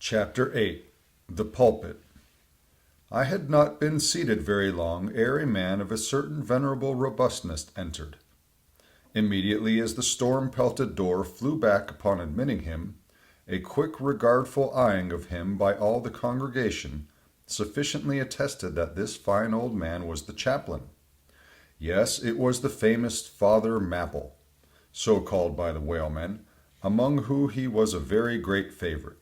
Chapter 8 The Pulpit I had not been seated very long ere a man of a certain venerable robustness entered. Immediately as the storm-pelted door flew back upon admitting him, a quick regardful eyeing of him by all the congregation sufficiently attested that this fine old man was the chaplain. Yes, it was the famous Father Mapple, so called by the whalemen, among whom he was a very great favorite.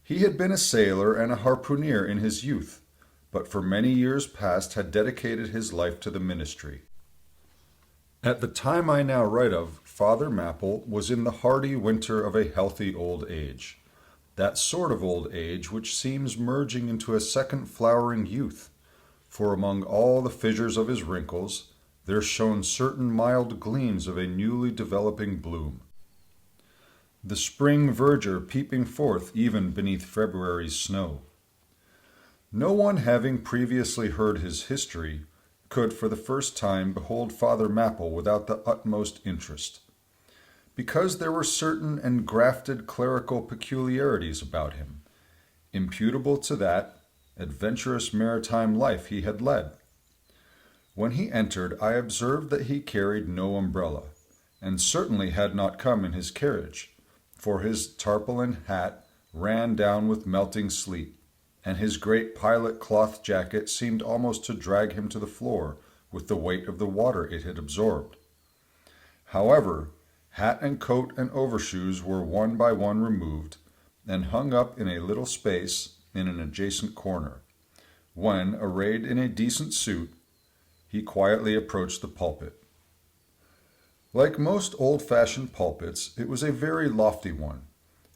He had been a sailor and a harpooner in his youth, but for many years past had dedicated his life to the ministry. At the time I now write of, Father Mapple was in the hardy winter of a healthy old age, that sort of old age which seems merging into a second flowering youth, for among all the fissures of his wrinkles there shone certain mild gleams of a newly developing bloom. The spring verdure peeping forth even beneath February's snow. No one having previously heard his history could for the first time behold Father Mapple without the utmost interest, because there were certain engrafted clerical peculiarities about him, imputable to that adventurous maritime life he had led. When he entered, I observed that he carried no umbrella, and certainly had not come in his carriage, for his tarpaulin hat ran down with melting sleet, and his great pilot cloth jacket seemed almost to drag him to the floor with the weight of the water it had absorbed. However, hat and coat and overshoes were one by one removed, and hung up in a little space in an adjacent corner, when, arrayed in a decent suit, he quietly approached the pulpit. Like most old-fashioned pulpits, it was a very lofty one,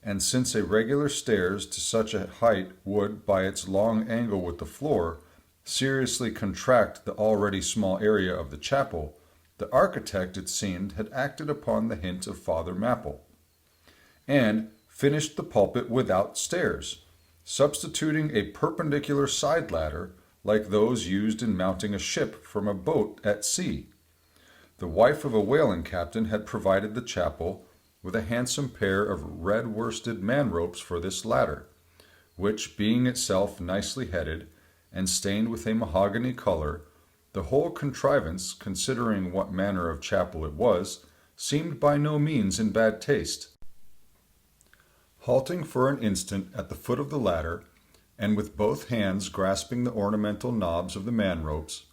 and since a regular stairs to such a height would, by its long angle with the floor, seriously contract the already small area of the chapel, the architect, it seemed, had acted upon the hint of Father Mapple, and finished the pulpit without stairs, substituting a perpendicular side ladder like those used in mounting a ship from a boat at sea. The wife of a whaling captain had provided the chapel with a handsome pair of red-worsted man-ropes for this ladder, which, being itself nicely headed and stained with a mahogany color, the whole contrivance, considering what manner of chapel it was, seemed by no means in bad taste. Halting for an instant at the foot of the ladder, and with both hands grasping the ornamental knobs of the man-ropes,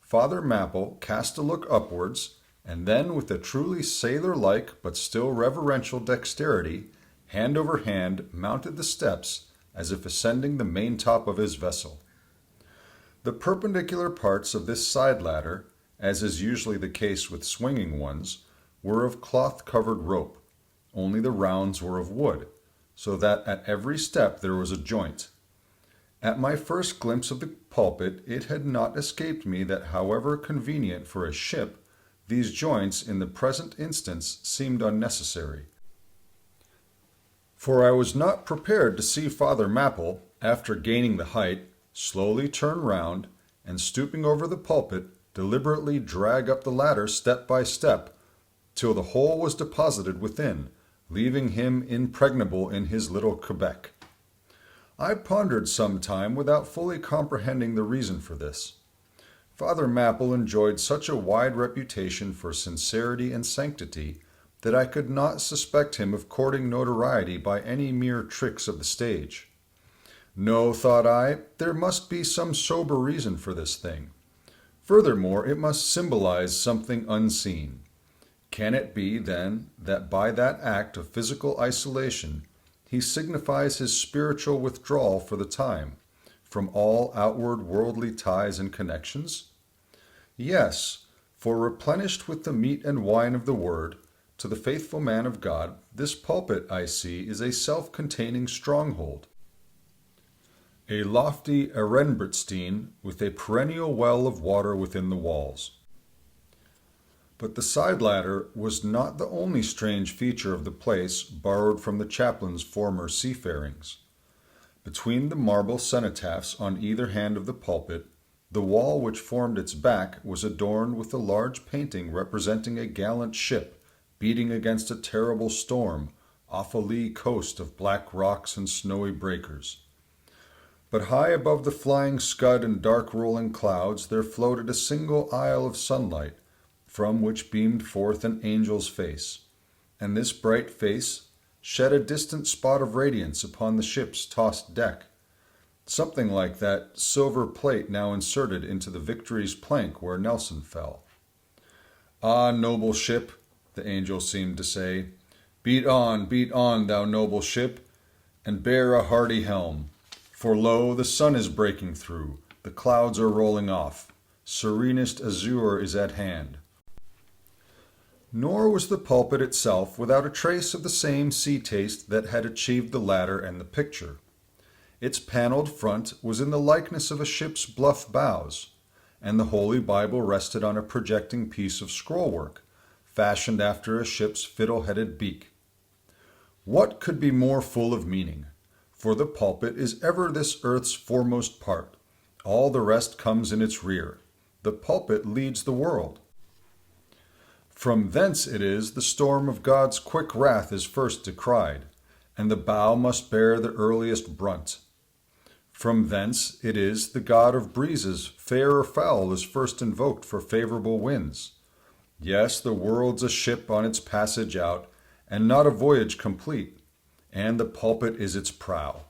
Father Mapple cast a look upwards, and then, with a truly sailor-like but still reverential dexterity, hand over hand, mounted the steps as if ascending the main-top of his vessel. The perpendicular parts of this side ladder, as is usually the case with swinging ones, were of cloth-covered rope, only the rounds were of wood, so that at every step there was a joint. At my first glimpse of the pulpit, it had not escaped me that however convenient for a ship, these joints in the present instance seemed unnecessary. For I was not prepared to see Father Mapple, after gaining the height, slowly turn round, and stooping over the pulpit, deliberately drag up the ladder step by step, till the whole was deposited within, leaving him impregnable in his little Quebec. I pondered some time without fully comprehending the reason for this. Father Mapple enjoyed such a wide reputation for sincerity and sanctity that I could not suspect him of courting notoriety by any mere tricks of the stage. No, thought I, there must be some sober reason for this thing. Furthermore, it must symbolize something unseen. Can it be, then, that by that act of physical isolation he signifies his spiritual withdrawal for the time from all outward worldly ties and connections? Yes, for replenished with the meat and wine of the Word, to the faithful man of God, this pulpit, I see, is a self-containing stronghold, a lofty Ehrenbreitstein with a perennial well of water within the walls. But the side ladder was not the only strange feature of the place borrowed from the chaplain's former seafarings. Between the marble cenotaphs on either hand of the pulpit, the wall which formed its back was adorned with a large painting representing a gallant ship beating against a terrible storm, off a lee coast of black rocks and snowy breakers. But high above the flying scud and dark rolling clouds there floated a single isle of sunlight, from which beamed forth an angel's face, and this bright face shed a distant spot of radiance upon the ship's tossed deck, something like that silver plate now inserted into the Victory's plank where Nelson fell. "Ah, noble ship," the angel seemed to say, beat on, thou noble ship, and bear a hardy helm. For lo, the sun is breaking through, the clouds are rolling off, serenest azure is at hand." Nor was the pulpit itself without a trace of the same sea taste that had achieved the ladder and the picture. Its panelled front was in the likeness of a ship's bluff bows, and the Holy Bible rested on a projecting piece of scrollwork, fashioned after a ship's fiddle-headed beak. What could be more full of meaning? For the pulpit is ever this earth's foremost part. All the rest comes in its rear. The pulpit leads the world. From thence it is the storm of God's quick wrath is first decried, and the bow must bear the earliest brunt. From thence it is the God of breezes, fair or foul, is first invoked for favorable winds. Yes, the world's a ship on its passage out, and not a voyage complete, and the pulpit is its prow.